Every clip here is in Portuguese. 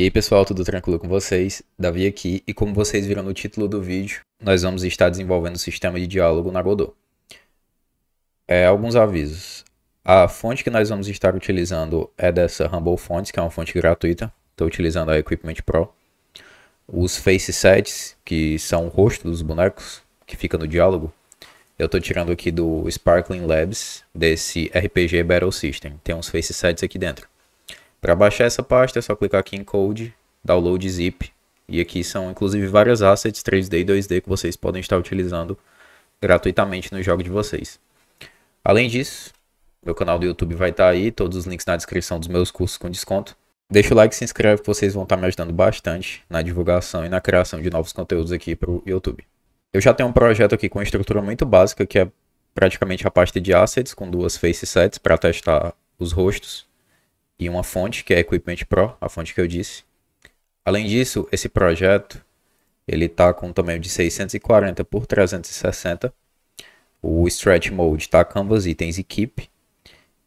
E aí pessoal, tudo tranquilo com vocês? Davi aqui, e como vocês viram no título do vídeo, nós vamos estar desenvolvendo o sistema de diálogo na Godot. Alguns avisos. A fonte que nós vamos estar utilizando é dessa Humble Fonts, que é uma fonte gratuita. Estou utilizando a Equipment Pro. Os face sets, que são o rosto dos bonecos, que fica no diálogo, eu estou tirando aqui do Sparkling Labs, desse RPG Battle System. Tem uns face sets aqui dentro. Para baixar essa pasta é só clicar aqui em Code, Download Zip. E aqui são inclusive várias assets 3D e 2D que vocês podem estar utilizando gratuitamente no jogo de vocês. Além disso, meu canal do YouTube vai estar aí, todos os links na descrição dos meus cursos com desconto. Deixa o like e se inscreve que vocês vão estar me ajudando bastante na divulgação e na criação de novos conteúdos aqui para o YouTube. Eu já tenho um projeto aqui com uma estrutura muito básica, que é praticamente a pasta de assets com duas face sets para testar os rostos. E uma fonte, que é Equipment Pro, a fonte que eu disse. Além disso, esse projeto ele está com um tamanho de 640 por 360. O Stretch Mode está Canvas, Itens e Keep.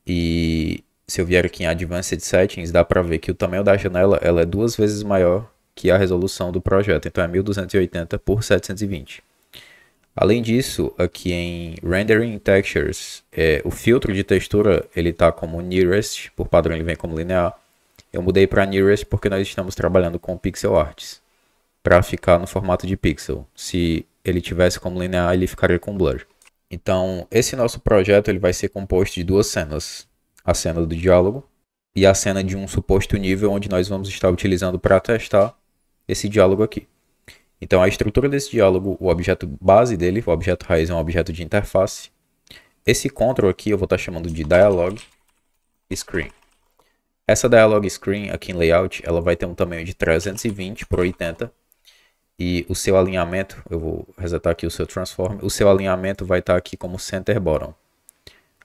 E se eu vier aqui em Advanced Settings, dá para ver que o tamanho da janela ela é 2 vezes maior que a resolução do projeto. Então é 1280 por 720. Além disso, aqui em Rendering Textures, o filtro de textura ele está como Nearest, por padrão ele vem como linear. Eu mudei para Nearest porque nós estamos trabalhando com pixel arts, para ficar no formato de pixel. Se ele tivesse como linear, ele ficaria com blur. Então, esse nosso projeto ele vai ser composto de duas cenas. A cena do diálogo e a cena de um suposto nível onde nós vamos estar utilizando para testar esse diálogo aqui. Então, a estrutura desse diálogo, o objeto base dele, o objeto raiz é um objeto de interface. Esse control aqui eu vou estar chamando de Dialog Screen. Essa Dialog Screen aqui em Layout, ela vai ter um tamanho de 320 por 80. E o seu alinhamento, eu vou resetar aqui o seu Transform, o seu alinhamento vai estar aqui como Center Bottom.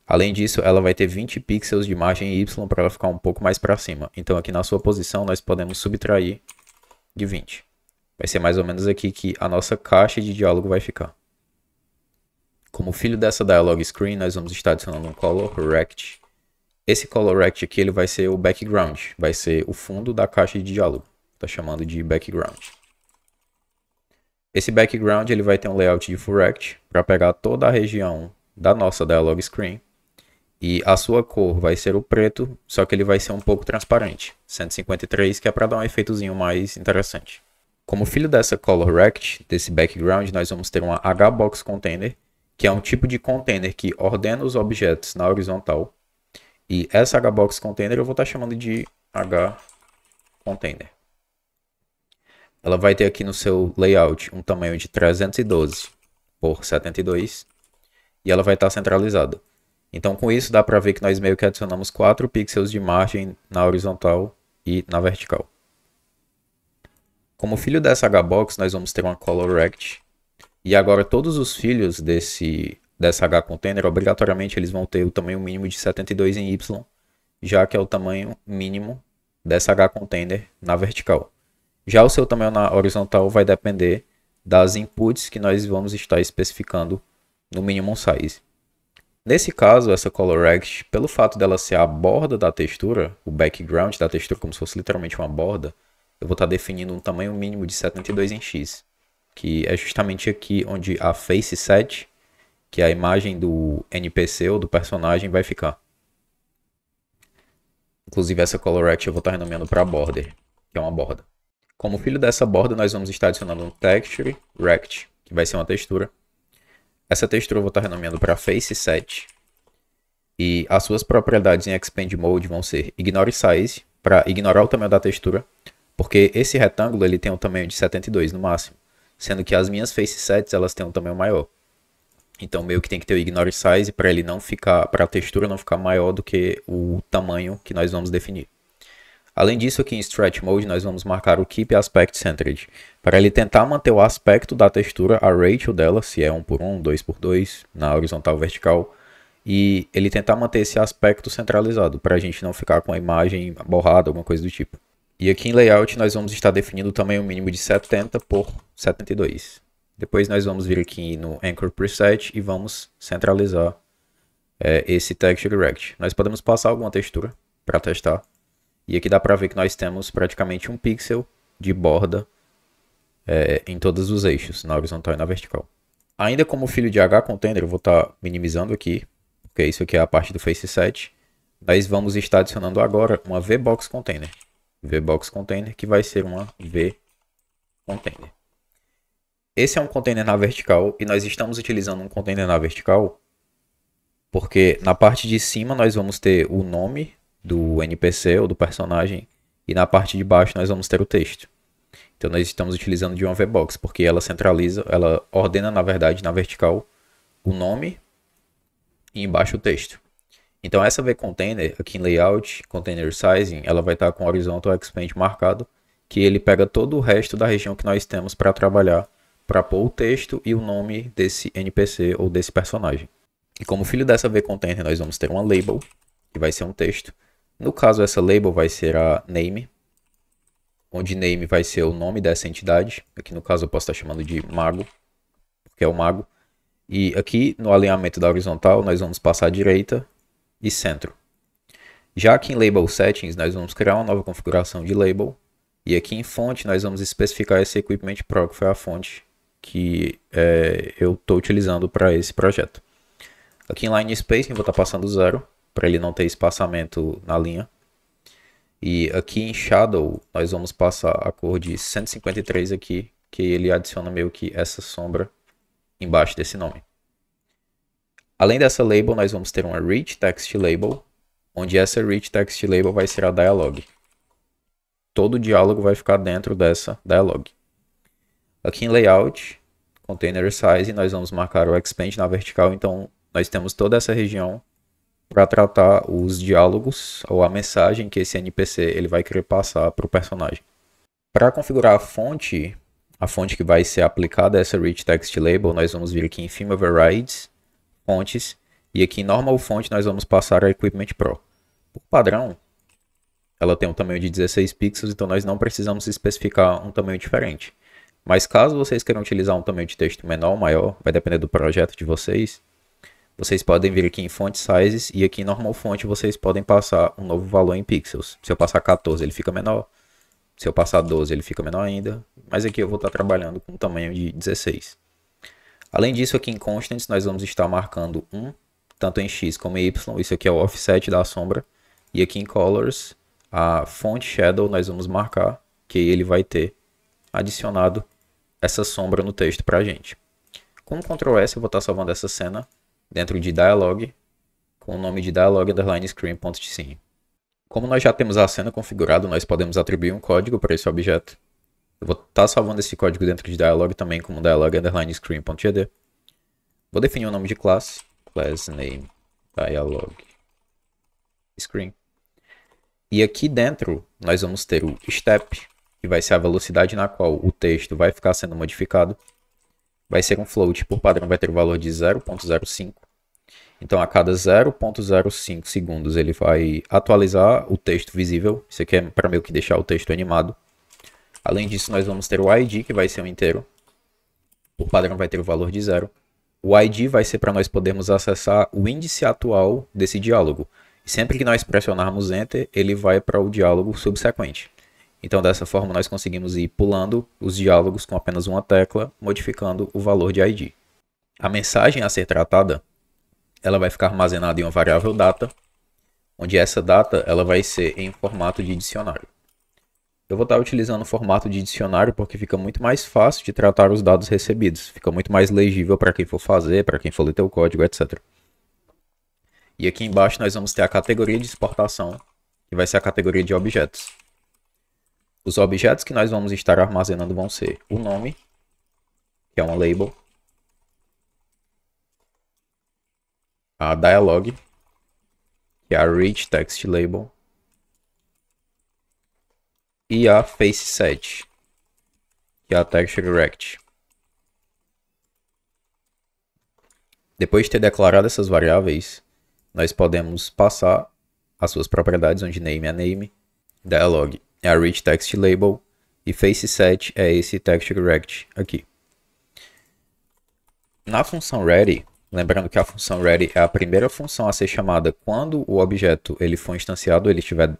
Além disso, ela vai ter 20 pixels de margem Y para ela ficar um pouco mais para cima. Então, aqui na sua posição, nós podemos subtrair de 20. Vai ser mais ou menos aqui que a nossa caixa de diálogo vai ficar. Como filho dessa Dialog Screen, nós vamos estar adicionando um Color Rect. Esse Color Rect aqui ele vai ser o background, vai ser o fundo da caixa de diálogo. Está chamando de background. Esse background ele vai ter um layout de Full Rect para pegar toda a região da nossa Dialog Screen. E a sua cor vai ser o preto, só que ele vai ser um pouco transparente. 153, que é para dar um efeitozinho mais interessante. Como filho dessa Color Rect, desse background, nós vamos ter uma HBox Container, que é um tipo de container que ordena os objetos na horizontal. E essa HBox Container eu vou estar chamando de HContainer. Ela vai ter aqui no seu layout um tamanho de 312 por 72 e ela vai estar centralizada. Então com isso dá para ver que nós meio que adicionamos 4 pixels de margem na horizontal e na vertical. Como filho dessa HBox, nós vamos ter uma Color Rect. E agora todos os filhos dessa HContainer, obrigatoriamente, eles vão ter o tamanho mínimo de 72 em Y, já que é o tamanho mínimo dessa HContainer na vertical. Já o seu tamanho na horizontal vai depender das inputs que nós vamos estar especificando no minimum size. Nesse caso, essa Color Rect, pelo fato dela ser a borda da textura, o background da textura como se fosse literalmente uma borda, eu vou estar definindo um tamanho mínimo de 72 em X, que é justamente aqui onde a face set, que é a imagem do NPC ou do personagem, vai ficar. Inclusive essa Color Rect eu vou estar renomeando para Border, que é uma borda. Como filho dessa borda, nós vamos estar adicionando um Texture Rect, que vai ser uma textura. Essa textura eu vou estar renomeando para Face Set. E as suas propriedades em Expand Mode vão ser Ignore Size, para ignorar o tamanho da textura. Porque esse retângulo ele tem um tamanho de 72 no máximo, sendo que as minhas face sets elas têm um tamanho maior. Então meio que tem que ter o ignore size para ele não ficar, para a textura não ficar maior do que o tamanho que nós vamos definir. Além disso, aqui em Stretch Mode nós vamos marcar o Keep Aspect Centered, para ele tentar manter o aspecto da textura, a ratio dela, se é 1 por 1, 2 por 2, na horizontal ou vertical, e ele tentar manter esse aspecto centralizado, para a gente não ficar com a imagem borrada, alguma coisa do tipo. E aqui em Layout nós vamos estar definindo o tamanho mínimo de 70 por 72. Depois nós vamos vir aqui no Anchor Preset e vamos centralizar esse Texture Rect. Nós podemos passar alguma textura para testar. E aqui dá para ver que nós temos praticamente um pixel de borda em todos os eixos, na horizontal e na vertical. Ainda como filho de HContainer, eu vou estar minimizando aqui, porque isso aqui é a parte do FaceSet. Nós vamos estar adicionando agora uma VBoxContainer. VBoxContainer que vai ser uma VContainer. Esse é um container na vertical e nós estamos utilizando um container na vertical porque na parte de cima nós vamos ter o nome do NPC ou do personagem e na parte de baixo nós vamos ter o texto. Então nós estamos utilizando de uma VBox porque ela centraliza, ela ordena na verdade na vertical o nome e embaixo o texto. Então essa VContainer aqui em Layout, Container Sizing, ela vai estar com o Horizontal Expand marcado, que ele pega todo o resto da região que nós temos para trabalhar, para pôr o texto e o nome desse NPC ou desse personagem. E como filho dessa VContainer nós vamos ter uma label, que vai ser um texto. No caso essa label vai ser a name, onde name vai ser o nome dessa entidade. Aqui no caso eu posso estar chamando de mago, porque é o mago. E aqui no alinhamento da horizontal nós vamos passar à direita e centro. Já aqui em Label Settings nós vamos criar uma nova configuração de label. E aqui em fonte nós vamos especificar esse Equipment Pro, que foi a fonte que eu estou utilizando para esse projeto. Aqui em Line Spacing eu vou estar passando 0, para ele não ter espaçamento na linha. E aqui em Shadow nós vamos passar a cor de 153 aqui, que ele adiciona meio que essa sombra embaixo desse nome. Além dessa label nós vamos ter uma Rich Text Label, onde essa Rich Text Label vai ser a dialog. Todo o diálogo vai ficar dentro dessa dialog. Aqui em Layout, Container Size, nós vamos marcar o Expand na vertical, então nós temos toda essa região para tratar os diálogos ou a mensagem que esse NPC ele vai querer passar para o personagem. Para configurar a fonte que vai ser aplicada a essa Rich Text Label, nós vamos vir aqui em Theme Overrides, fontes, e aqui em Normal Font nós vamos passar a Equipment Pro. Por padrão, ela tem um tamanho de 16 pixels, então nós não precisamos especificar um tamanho diferente. Mas caso vocês queiram utilizar um tamanho de texto menor ou maior, vai depender do projeto de vocês, vocês podem vir aqui em Font Sizes e aqui em Normal Font vocês podem passar um novo valor em pixels. Se eu passar 14 ele fica menor, se eu passar 12 ele fica menor ainda, mas aqui eu vou estar trabalhando com um tamanho de 16. Além disso, aqui em Constants nós vamos estar marcando 1, tanto em X como em Y, isso aqui é o offset da sombra, e aqui em Colors, a Font Shadow nós vamos marcar que ele vai ter adicionado essa sombra no texto para a gente. Com o Ctrl S eu vou estar salvando essa cena dentro de Dialog, com o nome de Dialog underline screen.tcene. Como nós já temos a cena configurada, nós podemos atribuir um código para esse objeto. Eu vou estar salvando esse código dentro de Dialog também como Dialog underline screen.gd. Vou definir o nome de classe, class name Dialog screen. E aqui dentro nós vamos ter o step, que vai ser a velocidade na qual o texto vai ficar sendo modificado. Vai ser um float, por padrão vai ter o valor de 0.05. Então a cada 0.05 segundos ele vai atualizar o texto visível. Isso aqui é para meio que deixar o texto animado. Além disso nós vamos ter o ID, que vai ser um inteiro. Por padrão vai ter o valor de 0. O ID vai ser para nós podermos acessar o índice atual desse diálogo. E sempre que nós pressionarmos Enter, ele vai para o diálogo subsequente. Então dessa forma nós conseguimos ir pulando os diálogos com apenas uma tecla, modificando o valor de ID. A mensagem a ser tratada, ela vai ficar armazenada em uma variável data, onde essa data ela vai ser em formato de dicionário. Eu vou estar utilizando o formato de dicionário porque fica muito mais fácil de tratar os dados recebidos. Fica muito mais legível para quem for fazer, para quem for ler o código, etc. E aqui embaixo nós vamos ter a categoria de exportação, que vai ser a categoria de objetos. Os objetos que nós vamos estar armazenando vão ser o nome, que é uma label, a dialog, que é a rich text label, e a FaceSet, que é a texture rect. Depois de ter declarado essas variáveis, nós podemos passar as suas propriedades, onde name é name, dialog é a rich text label e FaceSet é esse texture rect aqui. Na função ready, lembrando que a função ready é a primeira função a ser chamada quando o objeto ele for instanciado, ele estiver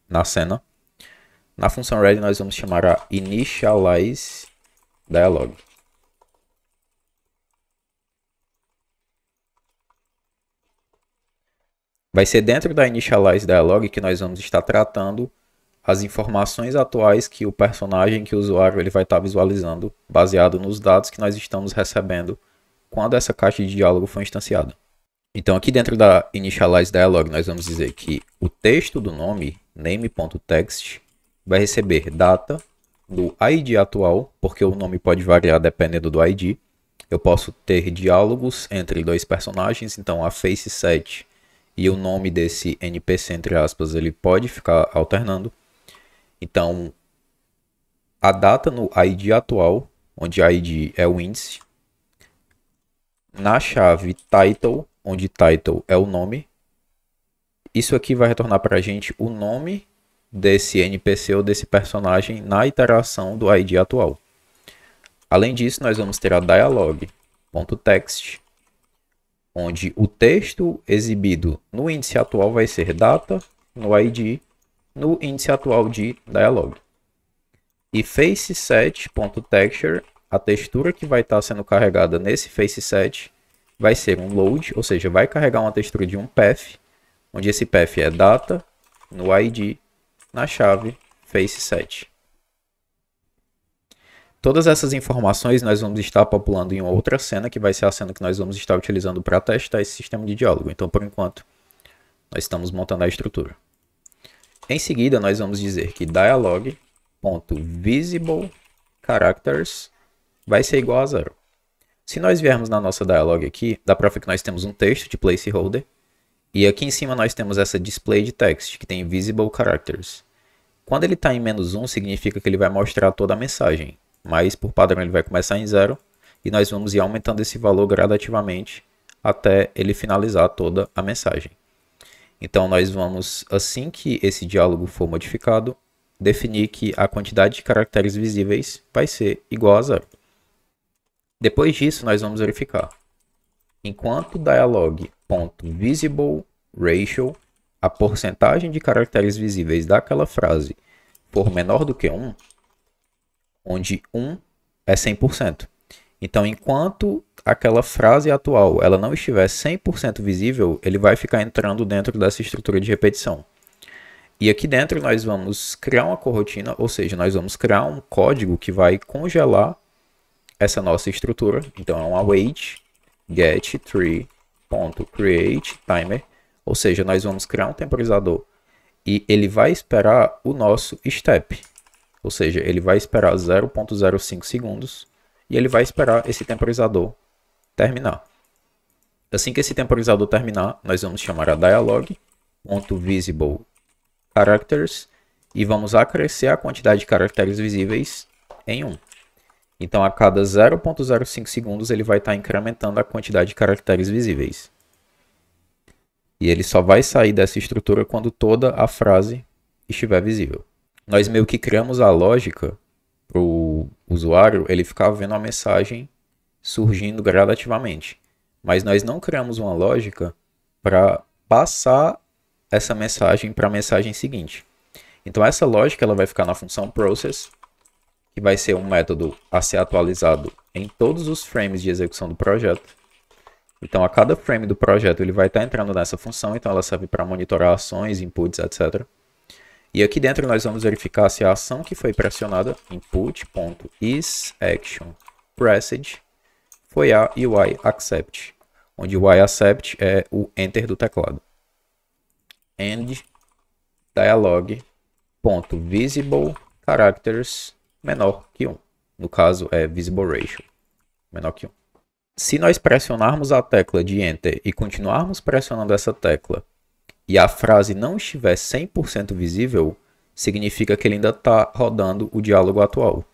na cena. Na função ready nós vamos chamar a initialize dialog. Vai ser dentro da initialize dialog que nós vamos estar tratando as informações atuais que o personagem, que o usuário, ele vai estar visualizando, baseado nos dados que nós estamos recebendo quando essa caixa de diálogo foi instanciada. Então aqui dentro da initialize dialog nós vamos dizer que o texto do nome, name.text, vai receber data do ID atual, porque o nome pode variar dependendo do ID. Eu posso ter diálogos entre dois personagens, então a face7 e o nome desse NPC, entre aspas, ele pode ficar alternando. Então, a data no ID atual, onde ID é o índice. Na chave title, onde title é o nome. Isso aqui vai retornar para a gente o nome desse NPC ou desse personagem na iteração do ID atual. Além disso, nós vamos ter a dialog.text, onde o texto exibido no índice atual vai ser data no ID, no índice atual de dialog. E faceset.texture, a textura que vai estar sendo carregada nesse faceset vai ser um load, ou seja, vai carregar uma textura de um path, onde esse path é data no ID, na chave faceset. Todas essas informações nós vamos estar populando em outra cena, que vai ser a cena que nós vamos estar utilizando para testar esse sistema de diálogo. Então, por enquanto, nós estamos montando a estrutura. Em seguida, nós vamos dizer que dialog.visibleCharacters vai ser igual a 0. Se nós viermos na nossa dialog aqui, dá para ver que nós temos um texto de placeholder, e aqui em cima nós temos essa display de text, que tem visible characters. Quando ele está em -1, significa que ele vai mostrar toda a mensagem, mas por padrão ele vai começar em 0, e nós vamos ir aumentando esse valor gradativamente até ele finalizar toda a mensagem. Então nós vamos, assim que esse diálogo for modificado, definir que a quantidade de caracteres visíveis vai ser igual a 0. Depois disso, nós vamos verificar. Enquanto dialog.visibleRatio, a porcentagem de caracteres visíveis daquela frase for menor do que 1, onde 1 é 100%. Então, enquanto aquela frase atual ela não estiver 100% visível, ele vai ficar entrando dentro dessa estrutura de repetição. E aqui dentro nós vamos criar uma corotina, ou seja, nós vamos criar um código que vai congelar essa nossa estrutura. Então, é um await getTree.createTimer, ou seja, nós vamos criar um temporizador e ele vai esperar o nosso step, ou seja, ele vai esperar 0.05 segundos e ele vai esperar esse temporizador terminar. Assim que esse temporizador terminar, nós vamos chamar a dialog.visibleCharacters e vamos acrescer a quantidade de caracteres visíveis em 1. Então, a cada 0.05 segundos, ele vai estar incrementando a quantidade de caracteres visíveis. E ele só vai sair dessa estrutura quando toda a frase estiver visível. Nós meio que criamos a lógica para o usuário ele ficar vendo a mensagem surgindo gradativamente. Mas nós não criamos uma lógica para passar essa mensagem para a mensagem seguinte. Então, essa lógica ela vai ficar na função process, que vai ser um método a ser atualizado em todos os frames de execução do projeto. Então, a cada frame do projeto ele vai estar entrando nessa função, então ela serve para monitorar ações, inputs, etc. E aqui dentro nós vamos verificar se a ação que foi pressionada, input.isActionPressed, foi a UIAccept, onde o UIAccept é o enter do teclado. And dialog.visibleCharacters menor que 1. No caso, é visible ratio menor que 1. Se nós pressionarmos a tecla de Enter e continuarmos pressionando essa tecla e a frase não estiver 100% visível, significa que ele ainda está rodando o diálogo atual.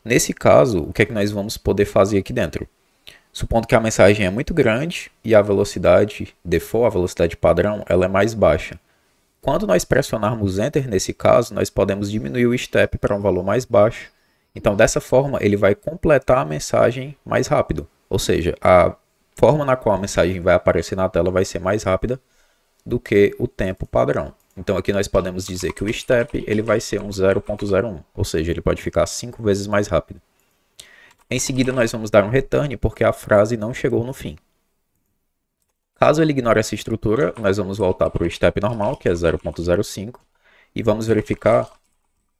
Nesse caso, o que é que nós vamos poder fazer aqui dentro? Supondo que a mensagem é muito grande e a velocidade default, a velocidade padrão, ela é mais baixa. Quando nós pressionarmos Enter, nesse caso, nós podemos diminuir o step para um valor mais baixo. Então, dessa forma, ele vai completar a mensagem mais rápido. Ou seja, a forma na qual a mensagem vai aparecer na tela vai ser mais rápida do que o tempo padrão. Então aqui nós podemos dizer que o step ele vai ser um 0.01, ou seja, ele pode ficar 5 vezes mais rápido. Em seguida nós vamos dar um return porque a frase não chegou no fim. Caso ele ignore essa estrutura, nós vamos voltar para o step normal, que é 0.05, e vamos verificar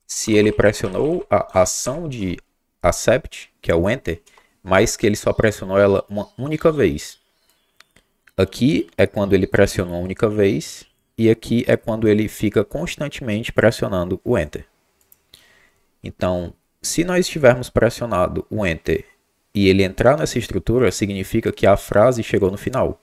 se ele pressionou a ação de accept, que é o enter, mas que ele só pressionou ela uma única vez. Aqui é quando ele pressiona uma única vez, e aqui é quando ele fica constantemente pressionando o enter. Então, se nós tivermos pressionado o enter e ele entrar nessa estrutura, significa que a frase chegou no final.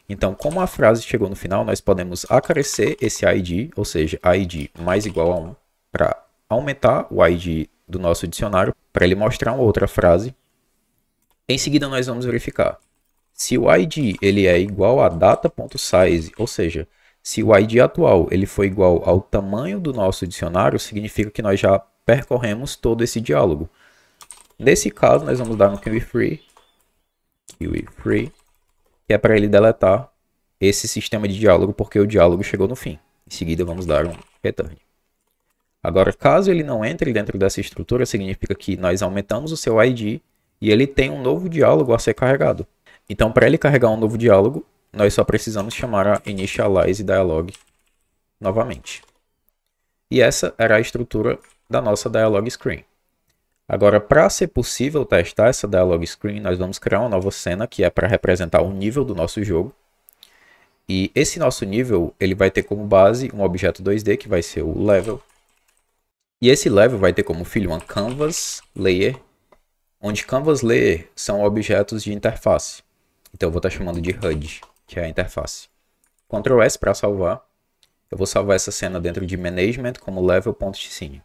Então, como a frase chegou no final, nós podemos acrescer esse ID, ou seja, ID mais igual a 1, para aumentar o ID do nosso dicionário, para ele mostrar uma outra frase. Em seguida, nós vamos verificar se o ID ele é igual a data.size, ou seja, se o ID atual ele for igual ao tamanho do nosso dicionário, significa que nós já percorremos todo esse diálogo. Nesse caso, nós vamos dar um kiwi free, que é para ele deletar esse sistema de diálogo, porque o diálogo chegou no fim. Em seguida, vamos dar um return. Agora, caso ele não entre dentro dessa estrutura, significa que nós aumentamos o seu ID e ele tem um novo diálogo a ser carregado. Então, para ele carregar um novo diálogo, nós só precisamos chamar a initialize dialog novamente. E essa era a estrutura da nossa dialog screen. Agora, para ser possível testar essa dialog screen, nós vamos criar uma nova cena que é para representar o nível do nosso jogo. E esse nosso nível ele vai ter como base um objeto 2D que vai ser o level. E esse level vai ter como filho uma canvas layer, onde canvas layer são objetos de interface. Então eu vou estar chamando de HUD, que é a interface. Ctrl S para salvar. Eu vou salvar essa cena dentro de management como level.scene.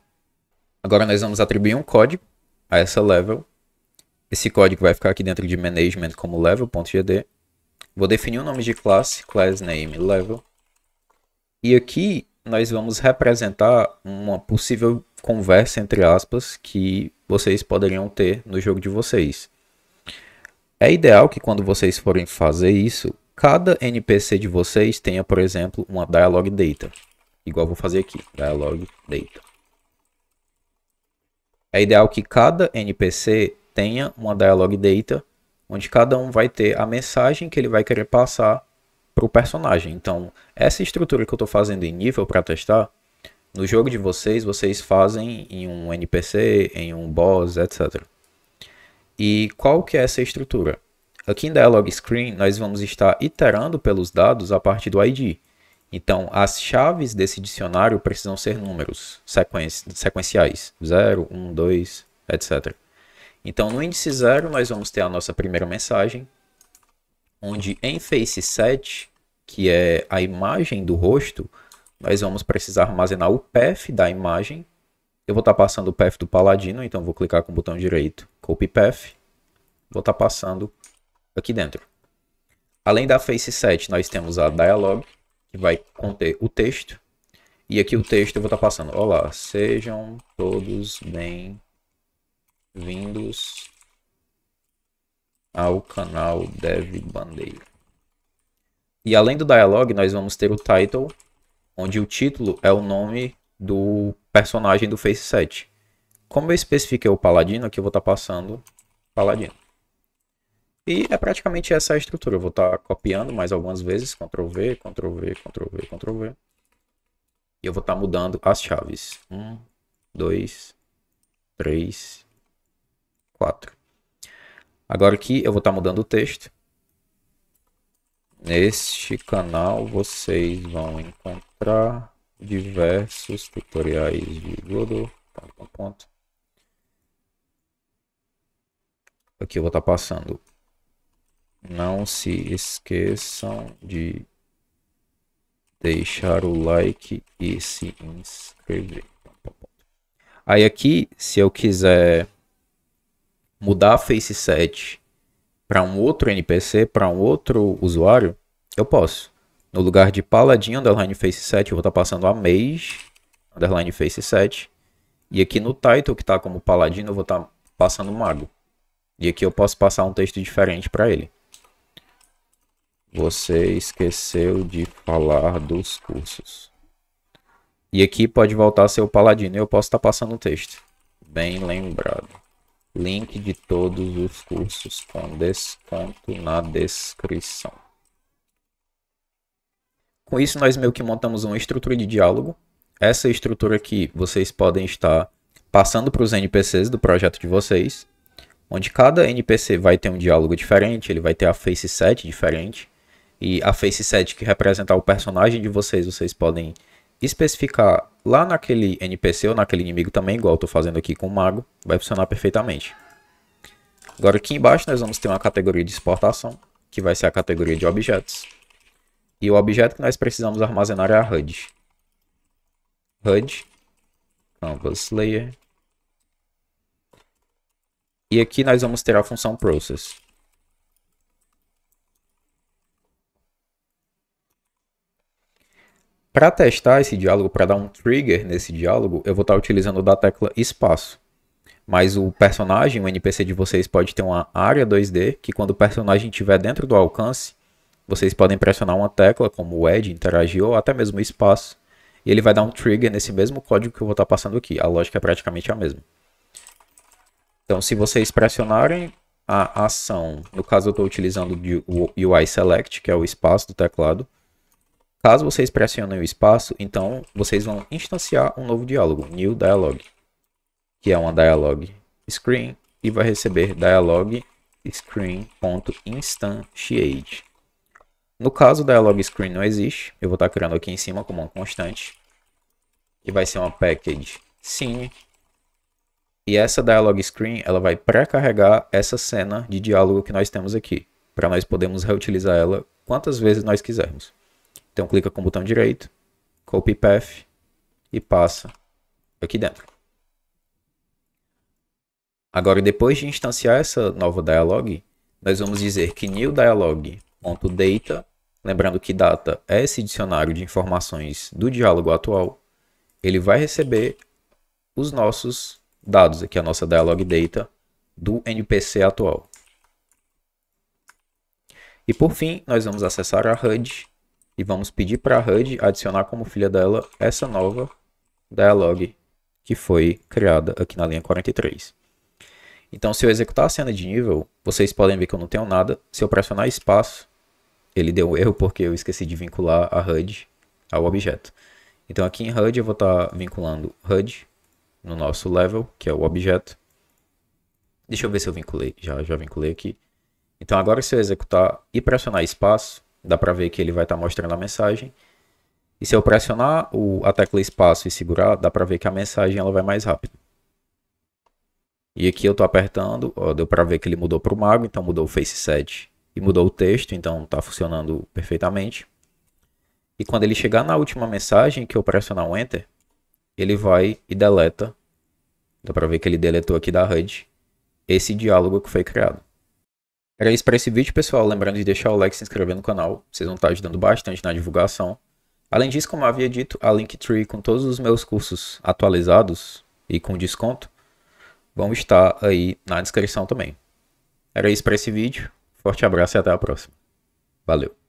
Agora nós vamos atribuir um código a essa level. Esse código vai ficar aqui dentro de management como level.gd. Vou definir o nome de classe, class name level. E aqui nós vamos representar uma possível conversa, entre aspas, que vocês poderiam ter no jogo de vocês. É ideal que quando vocês forem fazer isso, cada NPC de vocês tenha, por exemplo, uma dialog data. Igual vou fazer aqui, dialog data. É ideal que cada NPC tenha uma dialog data, onde cada um vai ter a mensagem que ele vai querer passar para o personagem. Então, essa estrutura que eu estou fazendo em nível para testar, no jogo de vocês, vocês fazem em um NPC, em um boss, etc. E qual que é essa estrutura? Aqui em Dialog Screen, nós vamos estar iterando pelos dados a partir do ID. Então, as chaves desse dicionário precisam ser números sequenciais. 0, 1, 2, etc. Então, no índice 0, nós vamos ter a nossa primeira mensagem, onde em FaceSet, que é a imagem do rosto, nós vamos precisar armazenar o path da imagem. Eu vou estar passando o path do paladino, então vou clicar com o botão direito, copy path. Vou estar passando aqui dentro. Além da FaceSet, nós temos a dialog, que vai conter o texto. E aqui o texto eu vou estar passando: olá, sejam todos bem-vindos ao canal Dev Bandeira. E além do dialog, nós vamos ter o title, onde o título é o nome do personagem do FaceSet. Como eu especifiquei o paladino, aqui eu vou estar passando paladino. E é praticamente essa a estrutura. Eu vou estar copiando mais algumas vezes, Ctrl V, Ctrl V, Ctrl V, Ctrl V. E eu vou estar mudando as chaves. 1, 2, 3, 4. Agora aqui eu vou estar mudando o texto. Neste canal vocês vão encontrar diversos tutoriais de Godot. Aqui eu vou estar passando: não se esqueçam de deixar o like e se inscrever. Aí aqui, se eu quiser mudar a FaceSet para um outro NPC, para um outro usuário, eu posso. No lugar de paladin underline FaceSet, eu vou estar passando a mage underline FaceSet. E aqui no title, que está como paladino, eu vou estar passando mago. E aqui eu posso passar um texto diferente para ele. Você esqueceu de falar dos cursos. E aqui pode voltar a ser o Paladino e eu posso estar passando o texto. Bem lembrado. Link de todos os cursos com desconto na descrição. Com isso, nós meio que montamos uma estrutura de diálogo. Essa estrutura aqui, vocês podem estar passando para os NPCs do projeto de vocês, onde cada NPC vai ter um diálogo diferente, ele vai ter a face set diferente, e a face set que representar o personagem de vocês, vocês podem especificar lá naquele NPC ou naquele inimigo também, igual eu estou fazendo aqui com o mago, vai funcionar perfeitamente. Agora aqui embaixo nós vamos ter uma categoria de exportação, que vai ser a categoria de objetos. E o objeto que nós precisamos armazenar é a HUD. HUD, Canvas Layer. E aqui nós vamos ter a função Process. Para testar esse diálogo, para dar um trigger nesse diálogo, eu vou estar utilizando da tecla espaço. Mas o personagem, o NPC de vocês, pode ter uma área 2D, que quando o personagem estiver dentro do alcance, vocês podem pressionar uma tecla, como o Add, interagir, ou até mesmo o espaço, e ele vai dar um trigger nesse mesmo código que eu vou estar passando aqui. A lógica é praticamente a mesma. Então, se vocês pressionarem a ação, no caso eu estou utilizando o UI Select, que é o espaço do teclado. Caso vocês pressionem o espaço, então vocês vão instanciar um novo diálogo, New Dialog, que é uma dialog screen, e vai receber dialog screen.instantiate. No caso, o dialog screen não existe, eu vou estar criando aqui em cima como uma constante, que vai ser uma package scene. E essa dialog screen, ela vai pré-carregar essa cena de diálogo que nós temos aqui, para nós podermos reutilizar ela quantas vezes nós quisermos. Então clica com o botão direito, copy path e passa aqui dentro. Agora, depois de instanciar essa nova dialog, nós vamos dizer que new dialog.data, lembrando que data é esse dicionário de informações do diálogo atual, ele vai receber os nossos dados, aqui a nossa dialog data do NPC atual. E por fim, nós vamos acessar a HUD e vamos pedir para a HUD adicionar como filha dela essa nova dialog que foi criada aqui na linha 43. Então, se eu executar a cena de nível, vocês podem ver que eu não tenho nada. Se eu pressionar espaço, ele deu um erro porque eu esqueci de vincular a HUD ao objeto. Então, aqui em HUD eu vou estar vinculando HUD no nosso level, que é o objeto. Deixa eu ver se eu vinculei. Já vinculei aqui. Então, agora se eu executar e pressionar espaço, dá para ver que ele vai estar mostrando a mensagem. E se eu pressionar a tecla espaço e segurar, dá para ver que a mensagem ela vai mais rápido. E aqui eu estou apertando, ó, deu para ver que ele mudou para o mago, então mudou o face set e mudou o texto, então está funcionando perfeitamente. E quando ele chegar na última mensagem, que eu pressionar um Enter, ele vai e deleta. Dá para ver que ele deletou aqui da HUD esse diálogo que foi criado. Era isso para esse vídeo, pessoal. Lembrando de deixar o like e se inscrever no canal. Vocês vão estar ajudando bastante na divulgação. Além disso, como eu havia dito, a Linktree com todos os meus cursos atualizados e com desconto vão estar aí na descrição também. Era isso para esse vídeo. Forte abraço e até a próxima. Valeu!